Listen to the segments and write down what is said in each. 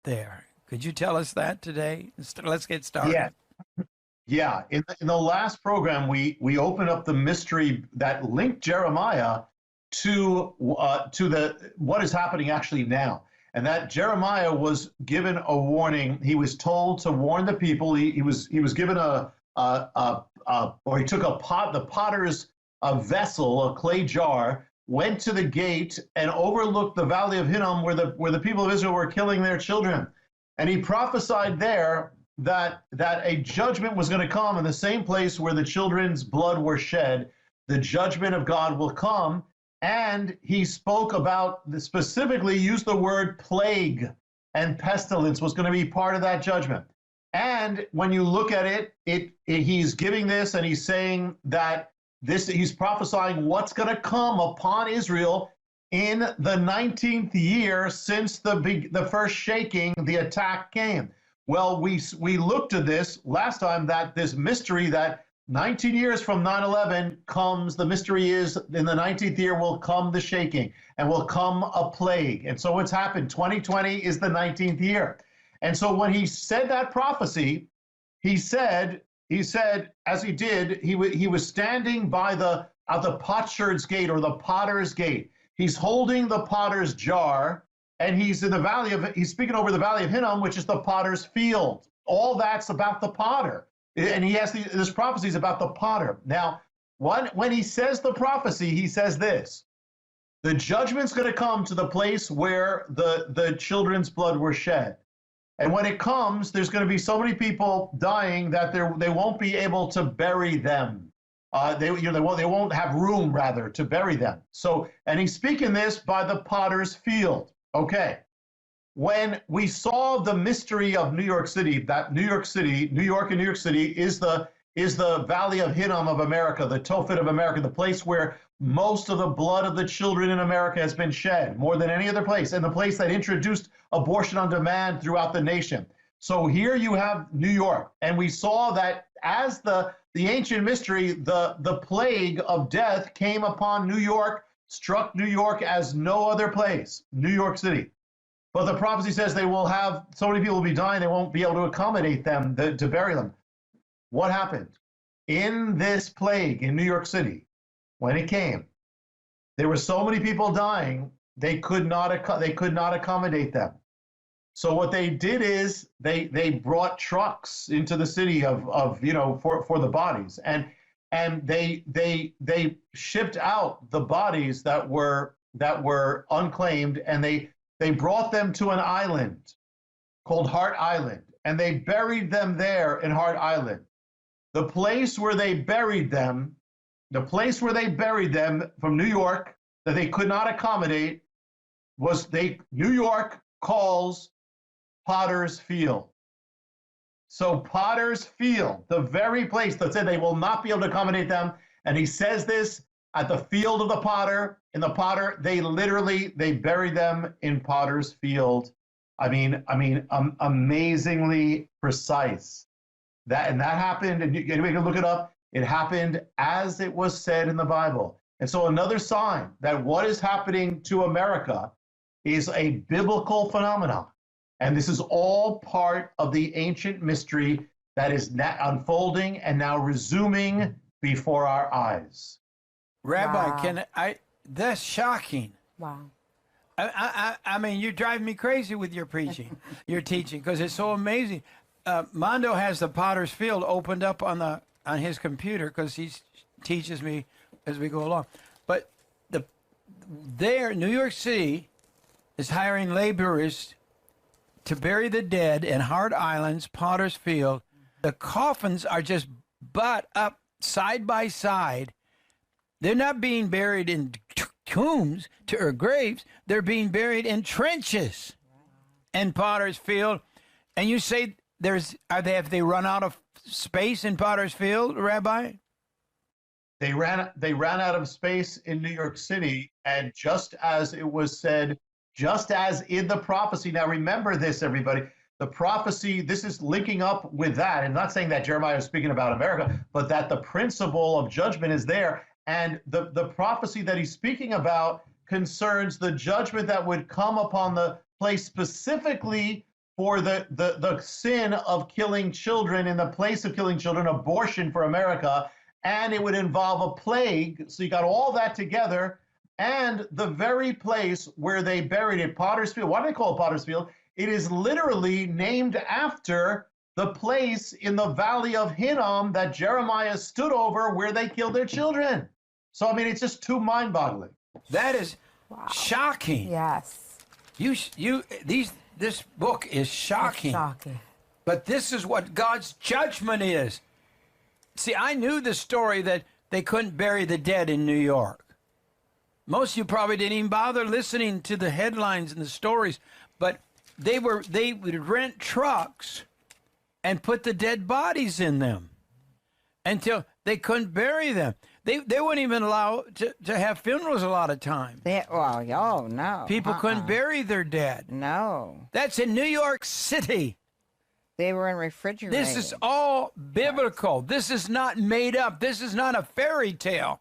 there. Could you tell us that today? Let's get started. Yeah. Yeah. In the last program, we opened up the mystery that linked Jeremiah to the what is happening actually now. And that Jeremiah was given a warning. He was told to warn the people. He was given or he took the potter's vessel, a clay jar, went to the gate and overlooked the valley of Hinnom where the people of Israel were killing their children. And he prophesied there that a judgment was going to come in the same place where the children's blood were shed. The judgment of God will come. And he spoke about, specifically used the word plague, and pestilence was going to be part of that judgment. And when you look at it, he's giving this and he's saying that he's prophesying what's going to come upon Israel in the 19th year since the first shaking, the attack came. Well, we looked at this last time, that this mystery that 19 years from 9/11 comes, the mystery is in the 19th year will come the shaking and will come a plague. And so it's happened. 2020 is the 19th year. And so when he said that prophecy, he said, as he did, he was standing by the potsherd's gate, or the potter's gate. He's holding the potter's jar, and he's speaking over the valley of Hinnom, which is the potter's field. All that's about the potter. And he has this prophecy is about the potter. Now, when he says the prophecy, he says this: the judgment's going to come to the place where the children's blood were shed. And when it comes, there's going to be so many people dying that they won't be able to bury them. They won't have room, rather, to bury them. So, and he's speaking this by the potter's field. Okay. When we saw the mystery of New York City, that New York and New York City is the valley of Hinnom of America, the Tophet of America, the place where most of the blood of the children in America has been shed, more than any other place, and the place that introduced abortion on demand throughout the nation. So here you have New York, and we saw that as the ancient mystery, the plague of death came upon New York, struck New York as no other place, New York City. But the prophecy says they will have, so many people will be dying, they won't be able to accommodate them to bury them. What happened? In this plague in New York City, when it came, there were so many people dying, they could not accommodate them. So what they did is they brought trucks into the city for the bodies, and they shipped out the bodies that were unclaimed, and they brought them to an island called Hart Island, and they buried them there in Hart Island. The place where they buried them from New York that they could not accommodate was New York calls Potter's Field. So Potter's Field, the very place that said they will not be able to accommodate them, and he says this at the field of the potter. In the potter, they buried them in Potter's Field. I mean, amazingly precise. That happened, and anybody can look it up. It happened as it was said in the Bible. And so another sign that what is happening to America is a biblical phenomenon. And this is all part of the ancient mystery that is unfolding and now resuming before our eyes. Rabbi, Wow. That's shocking. Wow. I mean, you're driving me crazy with your preaching, your teaching, because it's so amazing. Mondo has the Potter's Field opened up on his computer because he teaches me as we go along. But New York City is hiring laborers to bury the dead in Hart Island's Potter's Field. The coffins are just butt up side by side. They're not being buried in tombs or graves. They're being buried in trenches in Potter's Field. And you say have they run out of space in Potter's Field, Rabbi? They ran out of space in New York City, and just as it was said, just as in the prophecy. Now remember this, everybody. The prophecy, this is linking up with that, and not saying that Jeremiah is speaking about America, but that the principle of judgment is there. And the prophecy that he's speaking about concerns the judgment that would come upon the place specifically for the sin of killing children in the place of killing children, abortion for America, and it would involve a plague. So you got all that together, and the very place where they buried it, Potter's Field. Why do they call it Potter's Field? It is literally named after the place in the valley of Hinnom that Jeremiah stood over where they killed their children. So, I mean, it's just too mind-boggling. That is shocking. Yes. This book is shocking. It's shocking. But this is what God's judgment is. See, I knew the story that they couldn't bury the dead in New York. Most of you probably didn't even bother listening to the headlines and the stories, but they would rent trucks and put the dead bodies in them until they couldn't bury them. They wouldn't even allow to have funerals a lot of times. No. People couldn't bury their dead. No. That's in New York City. They were in refrigerators. This is all biblical. This is not made up. This is not a fairy tale.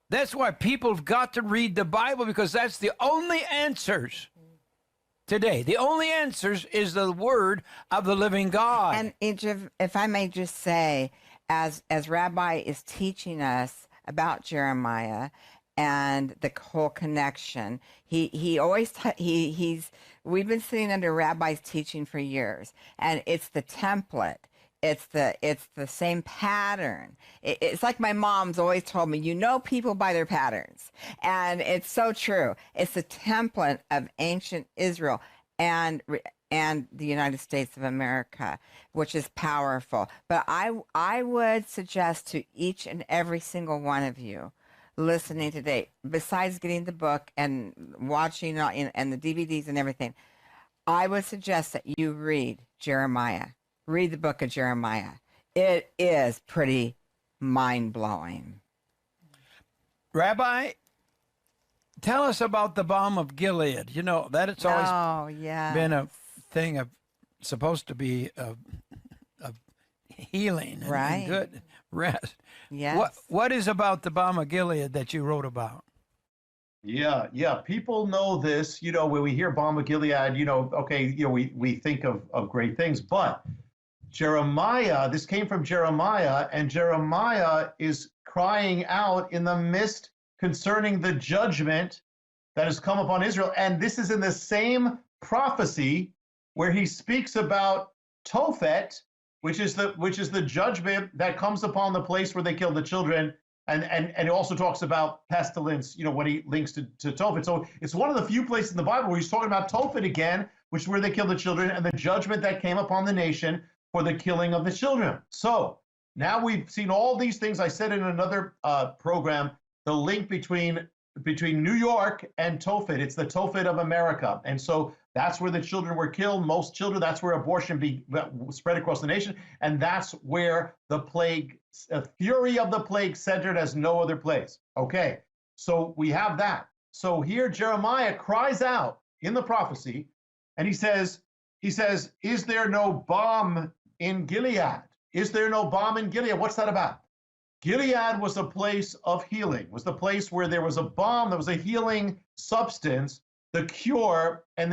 That's why people have got to read the Bible, because that's the only answers today. The only answers is the word of the living God. And if I may just say, as Rabbi is teaching us about Jeremiah and the whole connection, we've been sitting under Rabbi's teaching for years, and it's the template. It's the same pattern. It's like my mom's always told me, people by their patterns. And it's so true. It's the template of ancient Israel and the United States of America, which is powerful. But I would suggest to each and every single one of you listening today, besides getting the book and watching and the DVDs and everything, I would suggest that you read Jeremiah. Read the book of Jeremiah. It is pretty mind-blowing. Rabbi, tell us about the balm of Gilead. You know, that it's always been a thing of supposed to be of healing and good rest. Yes. What is about the balm of Gilead that you wrote about? Yeah. People know this, when we hear balm of Gilead, we think of great things, but Jeremiah, this came from Jeremiah, and Jeremiah is crying out in the midst concerning the judgment that has come upon Israel. And this is in the same prophecy where he speaks about Tophet, which is the judgment that comes upon the place where they killed the children. And it also talks about pestilence, when he links to Tophet. So it's one of the few places in the Bible where he's talking about Tophet again, which is where they killed the children, and the judgment that came upon the nation for the killing of the children. So now we've seen all these things. I said in another program, the link between New York and Tophet. It's the Tophet of America. And so that's where the children were killed. Most children, that's where abortion spread across the nation. And that's where the plague, fury of the plague centered as no other place. Okay, so we have that. So here Jeremiah cries out in the prophecy, and he says, is there no balm in Gilead? Is there no balm in Gilead? What's that about? Gilead was a place of healing, was the place where there was a balm, there was a healing substance, the cure, and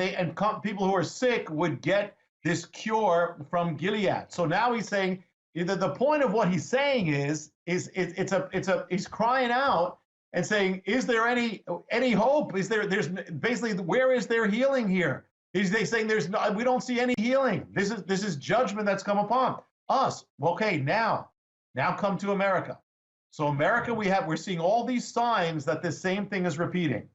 people who are sick would get this cure from Gilead. So now he's saying, either the point of what he's saying is he's crying out and saying, is there any hope? There's basically, where is there healing here? They're saying we don't see any healing. This is judgment that's come upon us. Okay, now come to America. So America, we're seeing all these signs that the same thing is repeating.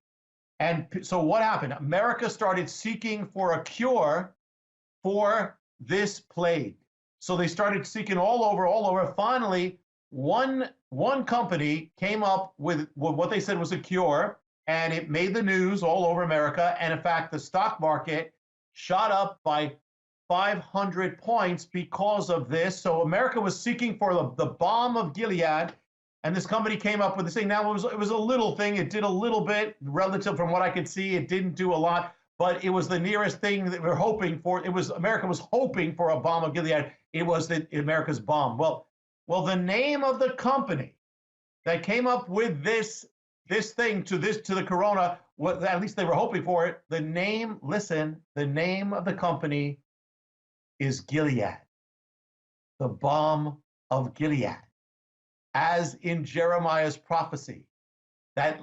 And so what happened? America started seeking for a cure for this plague. So they started seeking all over. Finally, one company came up with what they said was a cure, and it made the news all over America. And in fact, the stock market shot up by 500 points because of this. So America was seeking for the balm of Gilead, and this company came up with this thing. Now, it was a little thing. It did a little bit relative from what I could see. It didn't do a lot, but it was the nearest thing that we're hoping for. America was hoping for a balm of Gilead. It was America's balm. Well, the name of the company that came up with this thing to the corona, at least they were hoping for it. The name of the company is Gilead, the balm of Gilead, as in Jeremiah's prophecy. That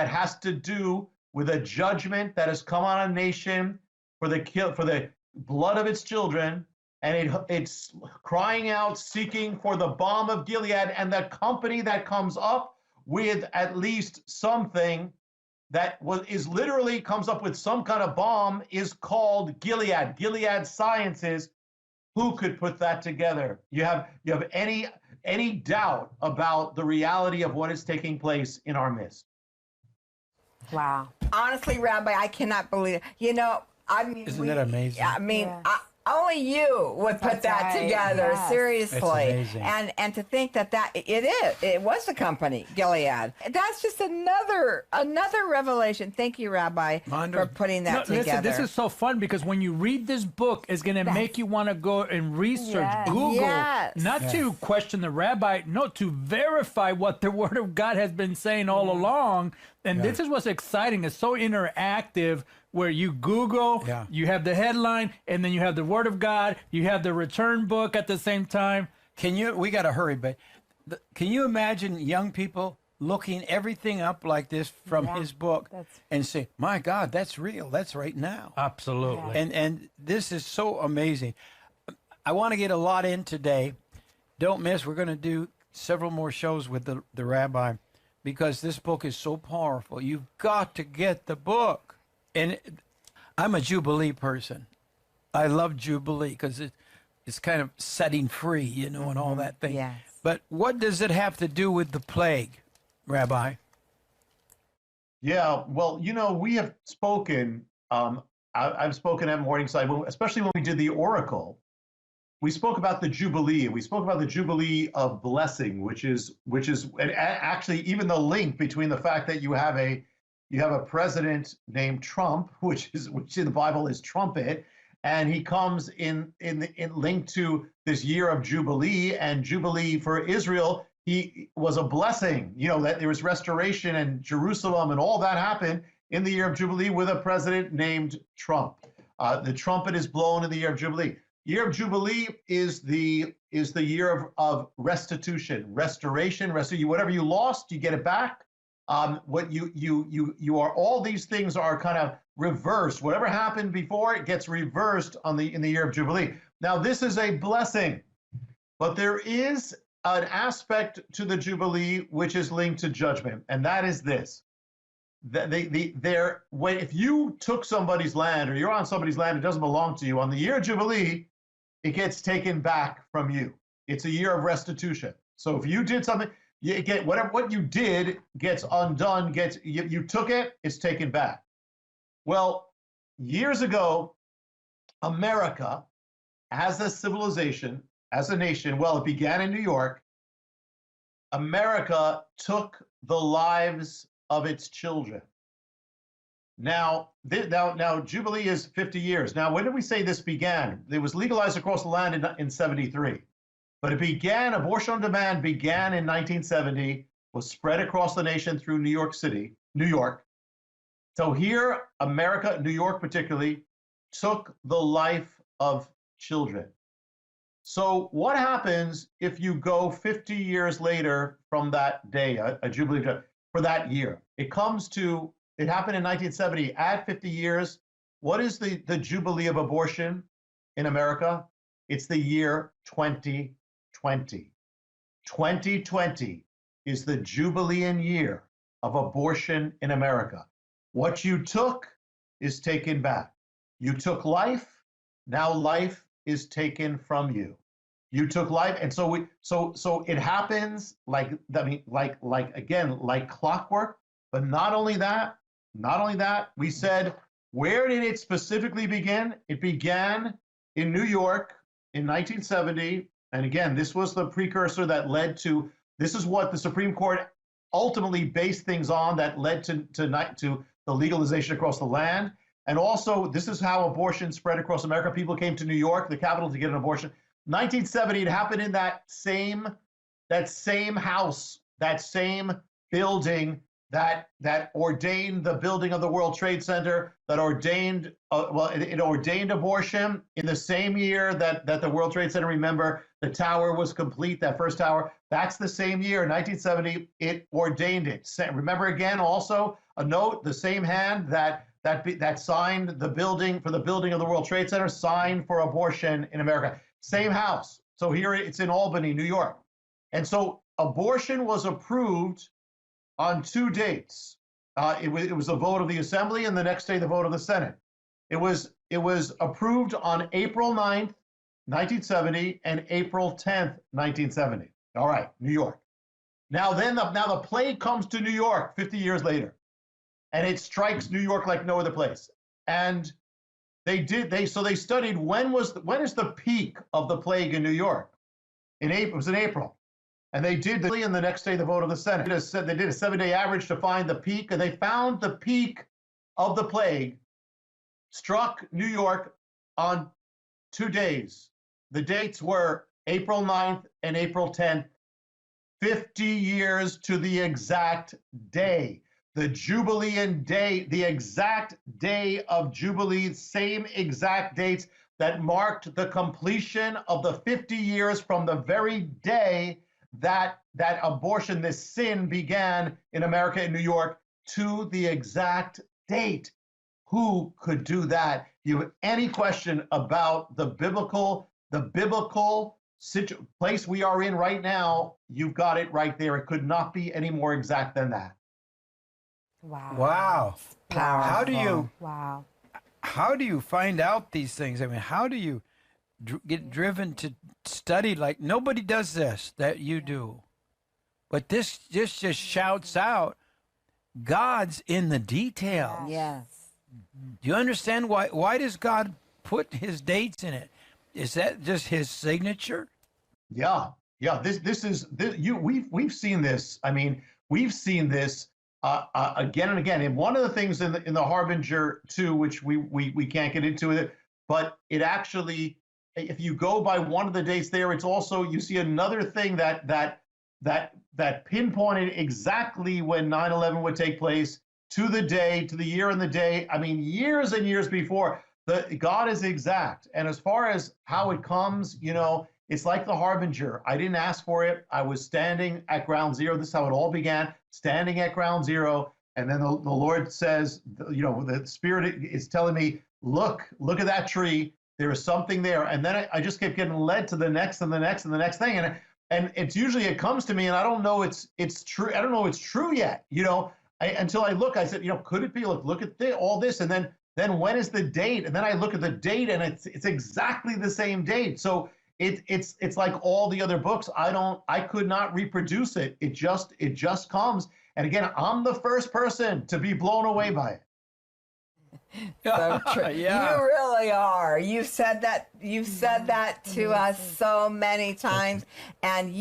has to do with a judgment that has come on a nation for the blood of its children, and it's crying out, seeking for the balm of Gilead, and the company that comes up with at least something that is literally comes up with some kind of balm is called Gilead. Gilead Sciences. Who could put that together? You have any doubt about the reality of what is taking place in our midst? Wow. Honestly, Rabbi, I cannot believe it. You know, I mean, Isn't that amazing? I mean, Yes. only you would put That's that right, together, yes. seriously. It's amazing. And to think that it was the company, Gilead. That's just another revelation. Thank you, Rabbi, Mondo. for putting that No, together. listen, this is so fun because when you read this book, it's going to make you want to go and research, Yes. Google, Yes. not to question the rabbi, no, to verify what the Word of God has been saying all along. And this is what's exciting. It's so interactive where you Google, you have the headline, and then you have the Word of God, you have the return book at the same time. We got to hurry, but can you imagine young people looking everything up like this from his book and say, my God, that's real. That's right now. Absolutely. And this is so amazing. I want to get a lot in today. Don't miss. We're going to do several more shows with the rabbi because this book is so powerful. You've got to get the book. And I'm a Jubilee person. I love Jubilee because it's kind of setting free, you know, and all that thing. Yes. But what does it have to do with the plague, Rabbi? Yeah, well, you know, we have spoken. I've spoken at Morningside, especially when we did the Oracle. We spoke about the Jubilee. We spoke about the Jubilee of blessing, which is and actually even the link between the fact that you have a president named Trump, which in the Bible is trumpet, and he comes in linked to this year of Jubilee, and Jubilee for Israel. He was a blessing, you know, that there was restoration and Jerusalem and all that happened in the year of Jubilee with a president named Trump. The trumpet is blown in the year of Jubilee. Year of Jubilee is the year of restitution, restoration, whatever you lost, you get it back. What you are, all these things are kind of reversed. Whatever happened before, it gets reversed in the year of Jubilee. Now, this is a blessing, but there is an aspect to the Jubilee which is linked to judgment, and that is this: if you took somebody's land or you're on somebody's land, it doesn't belong to you. On the year of Jubilee, it gets taken back from you. It's a year of restitution. So if you did something, you get what you did gets undone. You took it, it's taken back. Well, years ago, America, as a civilization, as a nation, well, it began in New York. America took the lives of its children. Now Jubilee is 50 years. Now, when did we say this began? It was legalized across the land in 73. But abortion on demand began in 1970, was spread across the nation through New York City, New York. So here, America, New York particularly, took the life of children. So what happens if you go 50 years later from that day, a Jubilee for that year? It happened in 1970. Add 50 years. What is the Jubilee of abortion in America? It's the year 2020. 2020 is the Jubilean year of abortion in America. What you took is taken back. You took life, now life is taken from you. You took life, and so it happens like clockwork. But not only that, we said, where did it specifically begin? It began in New York in 1970. And again, this was the precursor that led to, this is what the Supreme Court ultimately based things on that led to the legalization across the land. And also, this is how abortion spread across America. People came to New York, the capital, to get an abortion. 1970, it happened in that same house, that same building that ordained the building of the World Trade Center, that ordained it ordained abortion in the same year that the World Trade Center. Remember, the tower was complete. That first tower. That's the same year, 1970. It ordained it. Remember again, also a note: the same hand that signed the building for the building of the World Trade Center signed for abortion in America. Same house. So here it's in Albany, New York. And so abortion was approved on 2 dates. It was a vote of the Assembly, and the next day the vote of the Senate. It was approved on April 9th, 1970, and April 10th, 1970. All right, New York. Now the plague comes to New York 50 years later, and it strikes New York like no other place. And they studied when is the peak of the plague in New York. In April, it was in April. And they did, and the next day the vote of the Senate. They did a 7-day average to find the peak, and they found the peak of the plague struck New York on 2 days. The dates were April 9th and April 10th, 50 years to the exact day. The Jubilean day, the exact day of Jubilee, same exact dates that marked the completion of the 50 years from the very day that abortion, this sin, began in America, in New York, to the exact date. Who could do that? You have any question about the biblical place we are in right now, you've got it right there. It could not be any more exact than that. Wow. Wow. Powerful. How do you find out these things? I mean, how do you get driven to study? Like, nobody does this that you do. But this just shouts out, God's in the details. Yes. Do you understand why does God put his dates in it? Is that just his signature? Yeah. We've seen this. I mean, we've seen this again and again. And one of the things in the Harbinger too, which we can't get into it, but it actually, if you go by one of the dates there, it's also, you see another thing that pinpointed exactly when 9/11 would take place, to the day, to the year and the day. I mean, years and years before. God is exact. And as far as how it comes, it's like the Harbinger. I didn't ask for it. I was standing at ground zero. This is how it all began, standing at ground zero. And then the Lord says, the Spirit is telling me, look at that tree. There is something there. And then I just kept getting led to the next and the next and the next thing. And it's usually, it comes to me and I don't know it's true. I don't know it's true yet, until I look. I said, could it be? Look at all this. And then when is the date? And then I look at the date and it's exactly the same date. So it's like all the other books. I could not reproduce it. It just comes. And again, I'm the first person to be blown away by it. So true. Yeah. You really are. You've said that to us so many times, and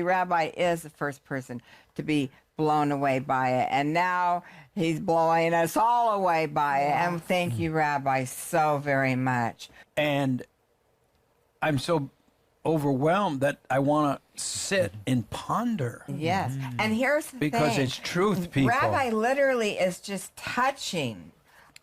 Rabbi is the first person to be blown away by it, and now he's blowing us all away by it. And thank you, Rabbi, so very much. And I'm so overwhelmed that I want to sit and ponder. Yes. And here's the Because thing. it's truth, people. Rabbi literally is just touching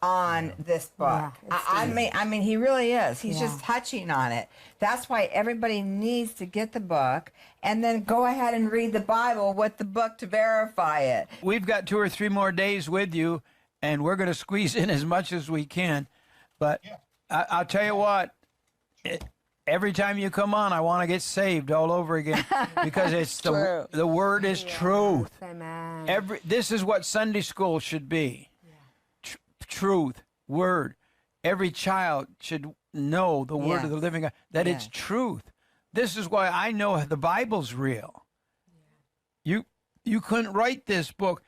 on this book. Yeah, I mean, he really is. He's just touching on it. That's why everybody needs to get the book and then go ahead and read the Bible with the book to verify it. We've got 2 or 3 more days with you, and we're going to squeeze in as much as we can. But I'll tell you what, every time you come on, I want to get saved all over again, because it's the word is truth. Amen. This is what Sunday school should be. Truth, word. Every child should know the word of the living God, that it's truth. This is why I know the Bible's real. You couldn't write this book.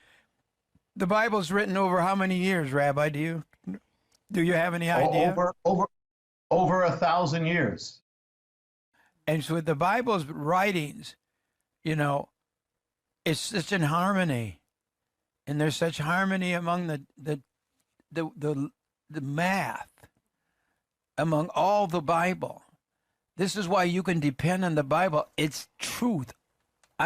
The Bible's written over how many years, Rabbi? Do you have any idea? Over 1,000 years. And so with the Bible's writings, it's such in harmony, and there's such harmony among the math, among all the Bible. This is why you can depend on the Bible. It's truth.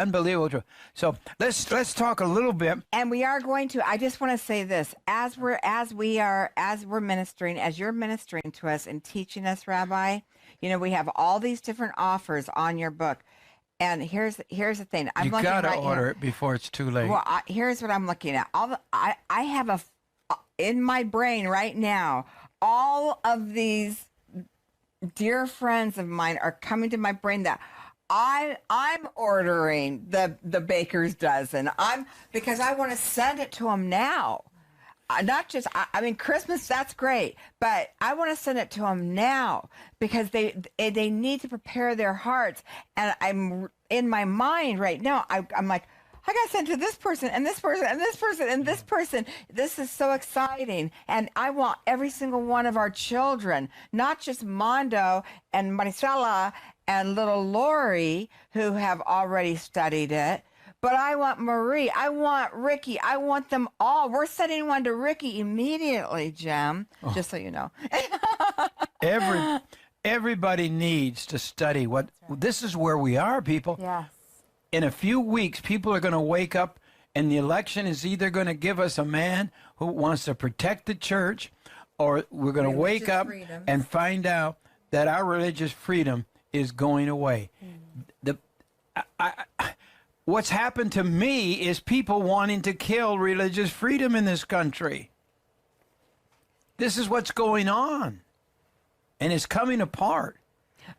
Unbelievable. So let's talk a little bit. And we are going to, I just want to say this, as we're ministering, as you're ministering to us and teaching us, Rabbi, you know, we have all these different offers on your book. And here's the thing. You got to order it before it's too late. Well, here's what I'm looking at. I have in my brain right now, all of these dear friends of mine are coming to my brain that I'm ordering the baker's dozen. Because I want to send it to them now. Not just, I mean, Christmas, that's great, but I want to send it to them now because they need to prepare their hearts. And I'm in my mind right now, I'm like, I got sent to this person and this person and this person and this person. This is so exciting. And I want every single one of our children, not just Mondo and Maricela and little Lori, who have already studied it, but I want Marie, I want Ricky, I want them all. We're sending one to Ricky immediately, Jim, just so you know. Everybody needs to study what this is where we are, people. Yes. In a few weeks, people are going to wake up, and the election is either going to give us a man who wants to protect the church, or we're going to wake up and find out that our religious freedom is going away. What's happened to me is people wanting to kill religious freedom in this country. This is what's going on, and it's coming apart.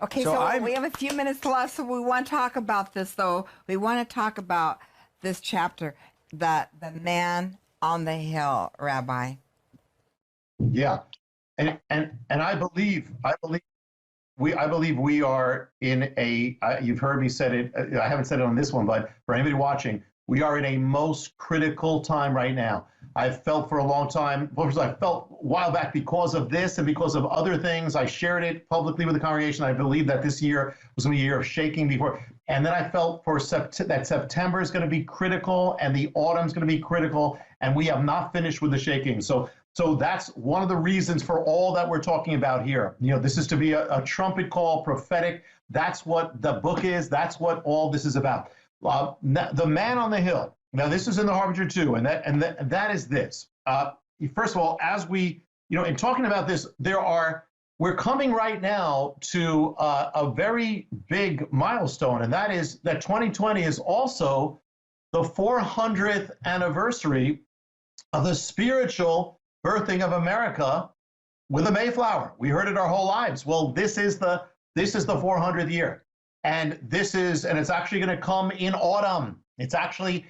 Okay, so we have a few minutes left, so we want to talk about this, though. We want to talk about this chapter, the man on the hill, Rabbi. Yeah, and I believe we are in a. You've heard me say it. I haven't said it on this one, but for anybody watching, we are in a most critical time right now. I've felt for a long time. I felt a while back because of this and because of other things. I shared it publicly with the congregation. I believe that this year was going to be a year of shaking before. And then I felt that September is going to be critical and the autumn is going to be critical. And we have not finished with the shaking. So that's one of the reasons for all that we're talking about here. You know, this is to be a trumpet call, prophetic. That's what the book is. That's what all this is about. The man on the hill. Now, this is in the Harbinger too, and that is this. First of all, as we, in talking about this, we're coming right now to a very big milestone, and that is that 2020 is also the 400th anniversary of the spiritual birthing of America with the Mayflower. We heard it our whole lives. Well, this is the 400th year, and it's actually going to come in autumn. It's actually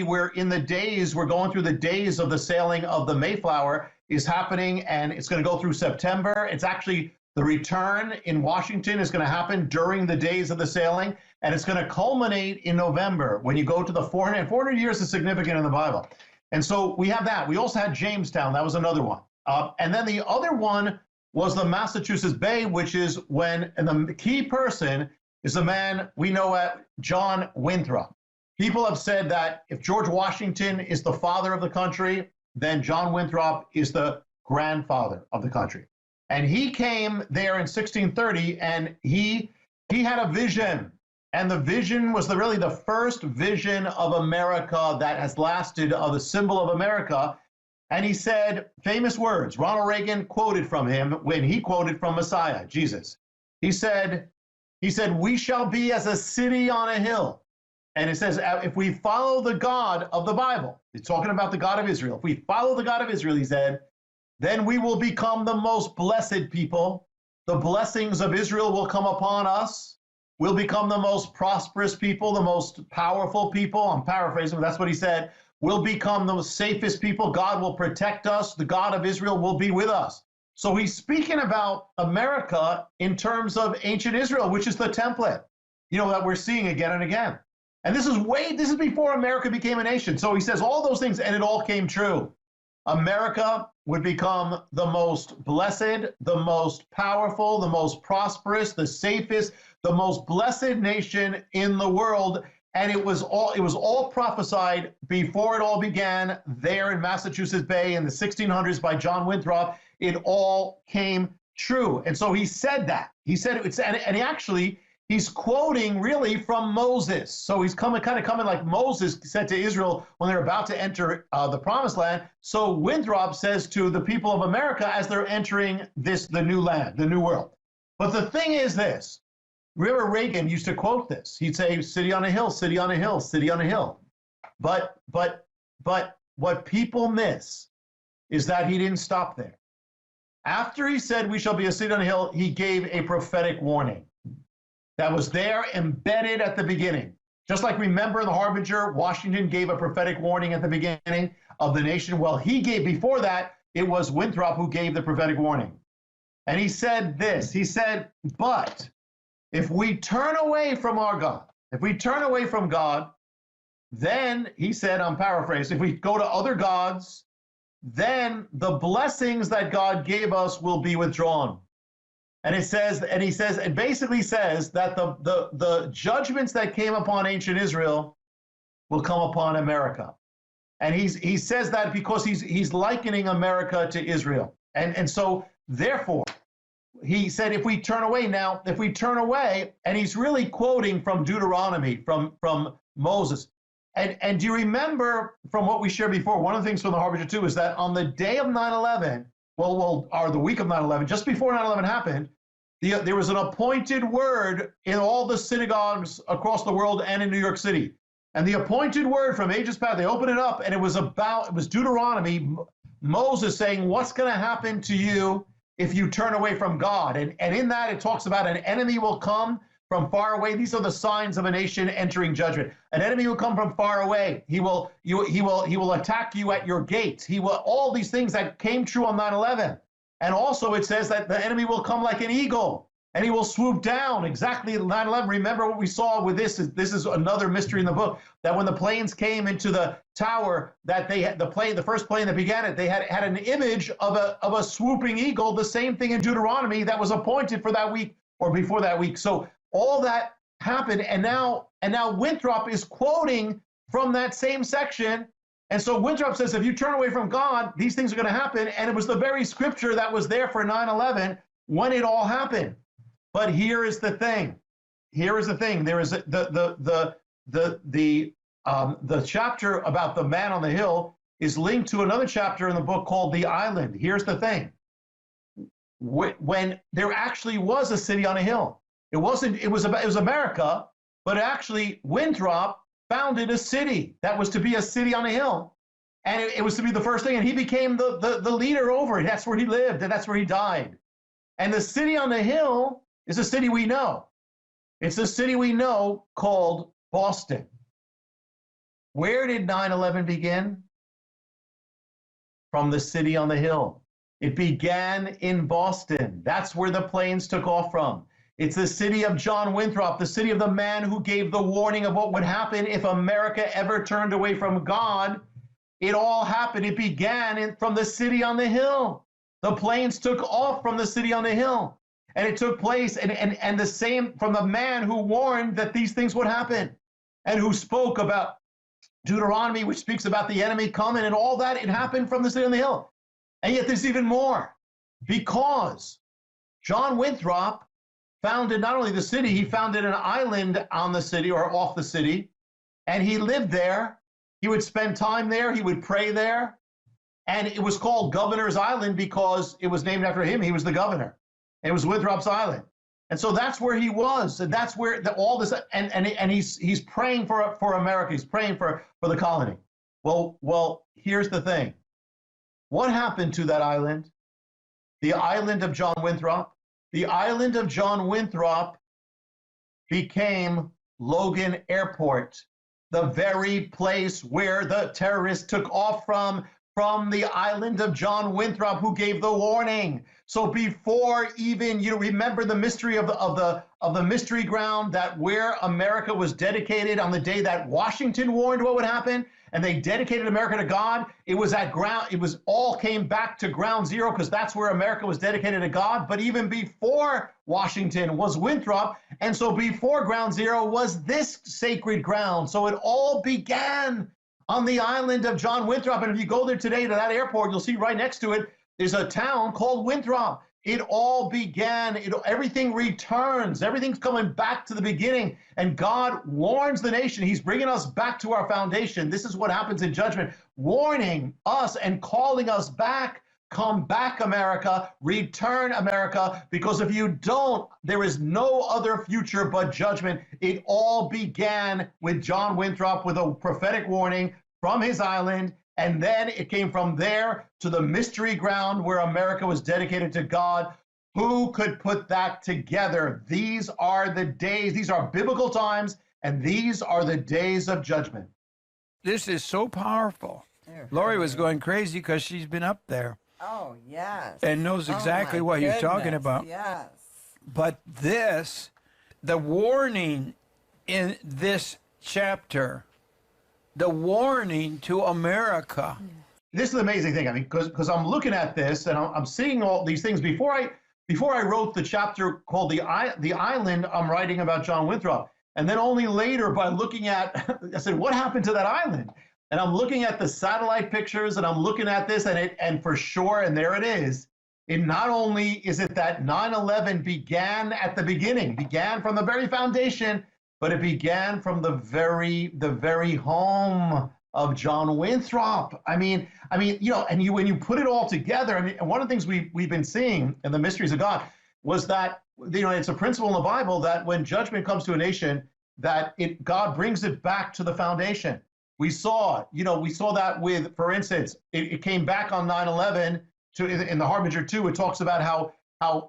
we're going through the days of the sailing of the Mayflower is happening, and it's going to go through September. It's actually the return in Washington is going to happen during the days of the sailing, and it's going to culminate in November when you go to the 400. 400 years is significant in the Bible. And so we have that. We also had Jamestown. That was another one. And then the other one was the Massachusetts Bay, which is and the key person is a man we know at John Winthrop. People have said that if George Washington is the father of the country, then John Winthrop is the grandfather of the country. And he came there in 1630, and he had a vision. And the vision was really the first vision of America that has lasted, of the symbol of America. And he said famous words. Ronald Reagan quoted from him when he quoted from Messiah, Jesus. He said, "We shall be as a city on a hill." And it says, if we follow the God of the Bible, it's talking about the God of Israel. If we follow the God of Israel, he said, then we will become the most blessed people. The blessings of Israel will come upon us. We'll become the most prosperous people, the most powerful people. I'm paraphrasing, but that's what he said. We'll become the safest people. God will protect us. The God of Israel will be with us. So he's speaking about America in terms of ancient Israel, which is the template, that we're seeing again and again. And this is before America became a nation. So he says all those things, and it all came true. America would become the most blessed, the most powerful, the most prosperous, the safest, the most blessed nation in the world. And it was all prophesied before it all began there in Massachusetts Bay in the 1600s by John Winthrop. It all came true. And so he said that. He said it, and he he's quoting really from Moses. So he's kind of coming like Moses said to Israel when they're about to enter the promised land. So Winthrop says to the people of America as they're entering the new land, the new world. But the thing is this, remember Reagan used to quote this. He'd say, city on a hill, city on a hill, city on a hill. But what people miss is that he didn't stop there. After he said we shall be a city on a hill, he gave a prophetic warning that was there embedded at the beginning. Just like remember in the Harbinger, Washington gave a prophetic warning at the beginning of the nation. Well, he gave, before that, it was Winthrop who gave the prophetic warning. And he said this, he said, but if we turn away from our God, if we turn away from God, then, he said, I'm paraphrasing, if we go to other gods, then the blessings that God gave us will be withdrawn. And it says, and he says, it basically says that the judgments that came upon ancient Israel will come upon America. And he says that because he's likening America to Israel. And so therefore, he said, if we turn away now, if we turn away, and he's really quoting from Deuteronomy, from Moses. And do you remember from what we shared before, one of the things from the Harbinger too is that on the day of 9/11, or the week of 9/11, just before 9/11 happened, there was an appointed word in all the synagogues across the world and in New York City. And the appointed word from ages past, they opened it up, and it was Deuteronomy, Moses saying, what's going to happen to you if you turn away from God? And in that, it talks about an enemy will come from far away. These are the signs of a nation entering judgment. An enemy will come from far away. He will attack you at your gates. All these things that came true on 9/11. And also it says that the enemy will come like an eagle and he will swoop down exactly at 9/11. Remember what we saw with this is another mystery in the book, that when the planes came into the tower, that the first plane that began it, they had an image of a swooping eagle, the same thing in Deuteronomy that was appointed for that week or before that week. So all that happened, and now Winthrop is quoting from that same section. And so Winthrop says, if you turn away from God, these things are going to happen. And it was the very scripture that was there for 9/11 when it all happened. But here is the thing. Here is the thing. There is the chapter about the man on the hill is linked to another chapter in the book called The Island. Here's the thing. When there actually was a city on a hill, it was America, but actually Winthrop founded a city that was to be a city on a hill. And it was to be the first thing. And he became the leader over it. That's where he lived, and that's where he died. And the city on the hill is a city we know. It's a city we know called Boston. Where did 9/11 begin? From the city on the hill. It began in Boston. That's where the planes took off from. It's the city of John Winthrop, the city of the man who gave the warning of what would happen if America ever turned away from God. It all happened. It began from the city on the hill. The planes took off from the city on the hill. And it took place, and the same from the man who warned that these things would happen, and who spoke about Deuteronomy, which speaks about the enemy coming, and all that. It happened from the city on the hill. And yet there's even more, because John Winthrop founded not only the city, he founded an island on the city or off the city, and he lived there. He would spend time there. He would pray there. And it was called Governor's Island because it was named after him. He was the governor. It was Winthrop's Island. And so that's where he was. And that's where all this, and he's praying for America. He's praying for the colony. Well, here's the thing. What happened to that island? The island of John Winthrop? The island of John Winthrop became Logan Airport, the very place where the terrorists took off from the island of John Winthrop, who gave the warning. So before even, you remember the mystery of the mystery ground, that where America was dedicated on the day that Washington warned what would happen, and they dedicated America to God. It was at ground, it was all came back to ground zero, because that's where America was dedicated to God. But even before Washington was Winthrop, and so before ground zero was this sacred ground. So it all began on the island of John Winthrop. And if you go there today to that airport, you'll see right next to it, there's a town called Winthrop. It all began, everything returns, everything's coming back to the beginning. And God warns the nation. He's bringing us back to our foundation. This is what happens in judgment, warning us and calling us back. Come back, America, return, America, because if you don't, there is no other future but judgment. It all began with John Winthrop with a prophetic warning from his island, and then it came from there to the mystery ground where America was dedicated to God. Who could put that together? These are the days, these are biblical times, and these are the days of judgment. This is so powerful. Lori was going crazy because she's been up there. Oh, yes. And knows exactly what you're talking about. Yes. But this, the warning in this chapter, the warning to America. This is the amazing thing. I mean, because I'm looking at this and I'm seeing all these things. Before I wrote the chapter called the Island, I'm writing about John Winthrop. And then only later by looking at, I said, what happened to that island? And I'm looking at the satellite pictures and I'm looking at this and for sure, and there it is. It not only is it that 9/11 began at the beginning, began from the very foundation, but it began from the very home of John Winthrop. I mean, you know, and when you put it all together, I mean, and one of the things we've been seeing in the mysteries of God was that, you know, it's a principle in the Bible that when judgment comes to a nation, that God brings it back to the foundation. We saw that with, for instance, it came back on 9/11 in the Harbinger 2. It talks about how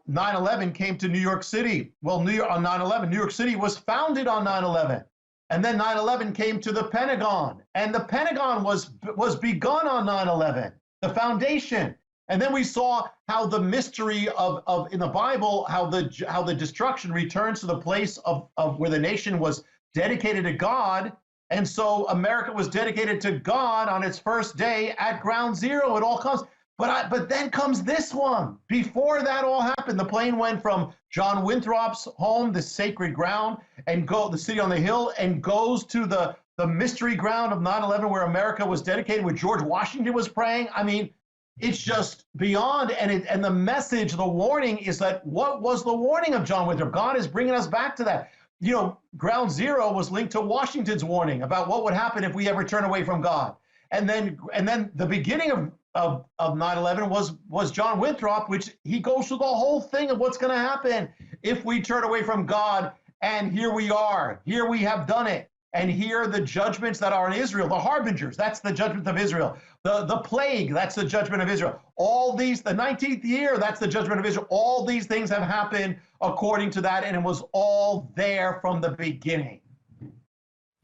9/11 came to New York City. Well, on 9/11, New York City was founded on 9/11. And then 9/11 came to the Pentagon. And the Pentagon was begun on 9/11, the foundation. And then we saw how the mystery of in the Bible, how the destruction returns to the place of where the nation was dedicated to God. And so America was dedicated to God on its first day at ground zero. It all comes. But then comes this one. Before that all happened, the plane went from John Winthrop's home, the sacred ground, and the city on the hill, and goes to the mystery ground of 9/11 where America was dedicated, where George Washington was praying. I mean, it's just beyond. And the message, the warning is that what was the warning of John Winthrop? God is bringing us back to that. You know, ground zero was linked to Washington's warning about what would happen if we ever turn away from God. And then the beginning of 9/11 was John Winthrop, which he goes through the whole thing of what's going to happen if we turn away from God. And here we are. Here we have done it. And here are the judgments that are in Israel, the harbingers, that's the judgment of Israel. The plague, that's the judgment of Israel. All these, the 19th year, that's the judgment of Israel. All these things have happened according to that, and it was all there from the beginning.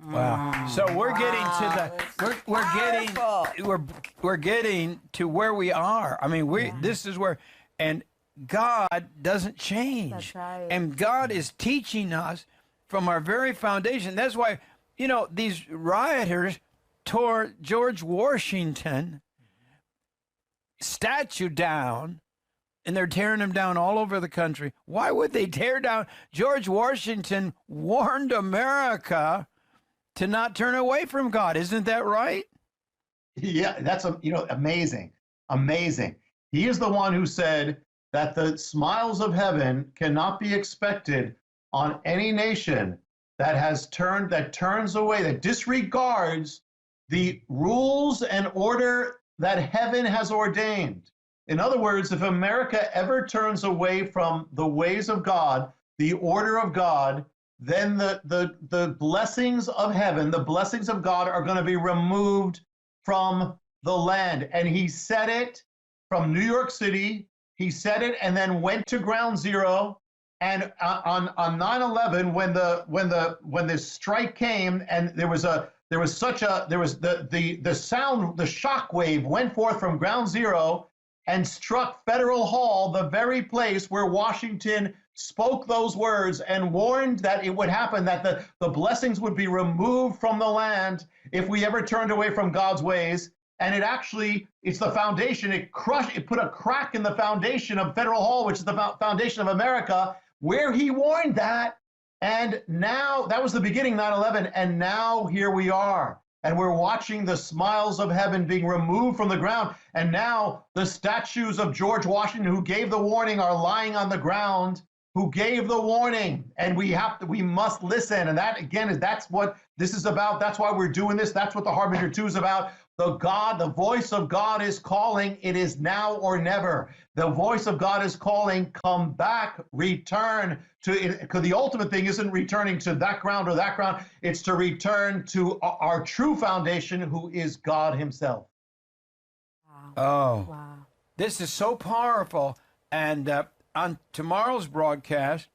Wow. So we're getting to we're getting to where we are. I mean, this is where, and God doesn't change. That's right. And God is teaching us from our very foundation. That's why, you know, these rioters tore George Washington statue down, and they're tearing him down all over the country. Why would they tear down? George Washington warned America to not turn away from God. Isn't that right? Yeah, that's amazing. Amazing. He is the one who said that the smiles of heaven cannot be expected on any nation that turns away, that disregards the rules and order that heaven has ordained. In other words, if America ever turns away from the ways of God, the order of God, then the blessings of heaven, the blessings of God are going to be removed from the land. And he said it from New York City. He said it and then went to ground zero. And on 9/11, when this strike came, and the sound, the shock wave went forth from ground zero and struck Federal Hall, the very place where Washington spoke those words and warned that it would happen, that the blessings would be removed from the land if we ever turned away from God's ways. And it's the foundation. It put a crack in the foundation of Federal Hall, which is the foundation of America, where he warned that. And now, that was the beginning, 9/11, and now here we are. And we're watching the smiles of heaven being removed from the ground. And now the statues of George Washington, who gave the warning, are lying on the ground, who gave the warning. And we must listen. And that, again, that's what this is about. That's why we're doing this. That's what the Harbinger 2 is about. The voice of God is calling. It is now or never. The voice of God is calling, come back, return to it. Because the ultimate thing isn't returning to that ground or that ground. It's to return to our true foundation, who is God himself. Wow. Oh, Wow. this is so powerful. And on tomorrow's broadcast,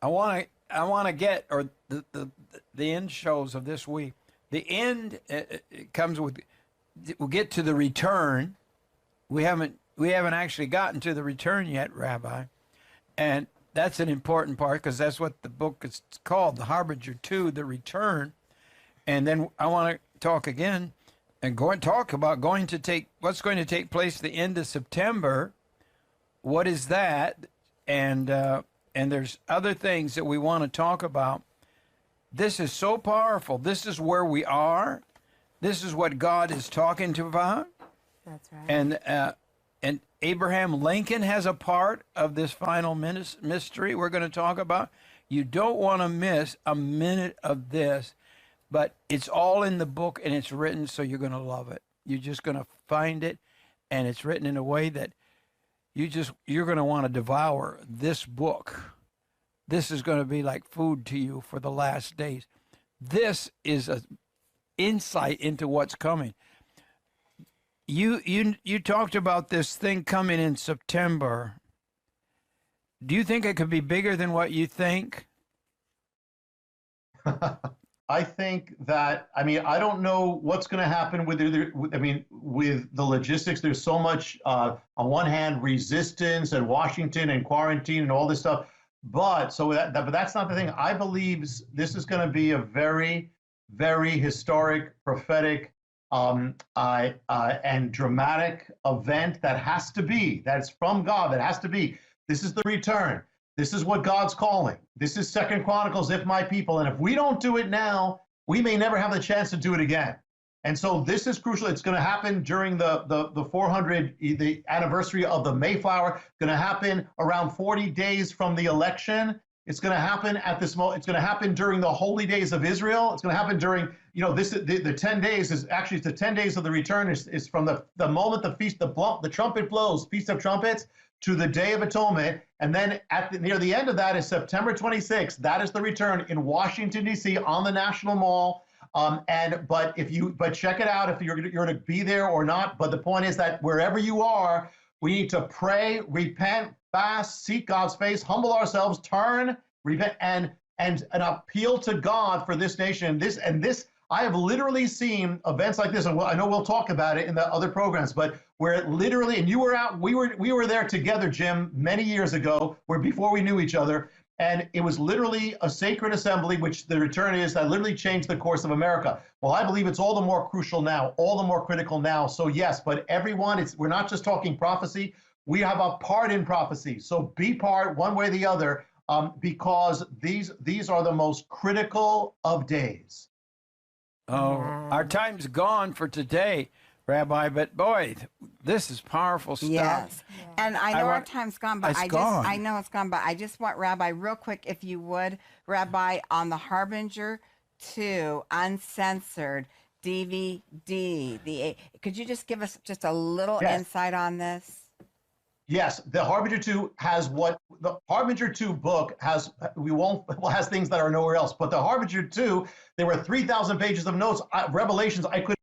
I want to get, or the end shows of this week. The end it comes with. We'll get to the return. We haven't actually gotten to the return yet, Rabbi, and that's an important part because that's what the book is called, the Harbinger 2, the return. And then I want to talk again and talk about what's going to take place at the end of September. What is that? And there's other things that we want to talk about. This is so powerful. This is where we are. This is what God is talking to about. That's right. And Abraham Lincoln has a part of this final mystery we're going to talk about. You don't want to miss a minute of this, but it's all in the book and it's written, so you're going to love it. You're just going to find it, and it's written in a way that you're going to want to devour this book. This is going to be like food to you for the last days. This is a insight into what's coming. You talked about this thing coming in September. Do you think it could be bigger than what you think? I think that, I don't know what's going to happen with with the logistics. There's so much, on one hand, resistance and Washington and quarantine and all this stuff. But that's not the thing. I believe this is going to be a very, very historic, prophetic, and dramatic event that's from God, that has to be. This is the return. This is what God's calling. This is 2 Chronicles, if my people. And if we don't do it now, we may never have the chance to do it again. And so this is crucial. It's going to happen during the 400, the anniversary of the Mayflower. It's going to happen around 40 days from the election. It's going to happen at this moment. It's going to happen during the holy days of Israel. It's going to happen during, the 10 days is actually the 10 days of the return is from the moment the trumpet blows, Feast of Trumpets, to the Day of Atonement. And then near the end of that is September 26th. That is the return in Washington, D.C. on the National Mall. But check it out if you're going to be there or not. But the point is that wherever you are, we need to pray, repent, fast, seek God's face, humble ourselves, turn, repent, and appeal to God for this nation. This I have literally seen events like this, and I know we'll talk about it in the other programs, but where it literally, and you were out, we were there together, Jim, many years ago, before we knew each other, and it was literally a sacred assembly, which the return is, that literally changed the course of America. Well, I believe it's all the more crucial now, all the more critical now. So yes, but everyone, we're not just talking prophecy. We have a part in prophecy. So be part one way or the other, because these are the most critical of days. Oh, our time's gone for today, Rabbi, but boy, this is powerful stuff. Yes. Yeah. And I know our time's gone, but I know it's gone, but I just want, Rabbi, real quick, if you would, Rabbi, on the Harbinger 2 uncensored DVD, could you just give us just a little insight on this? Yes, the Harbinger 2 has what the Harbinger 2 book has. Has things that are nowhere else. But the Harbinger 2, there were 3,000 pages of notes, revelations I couldn't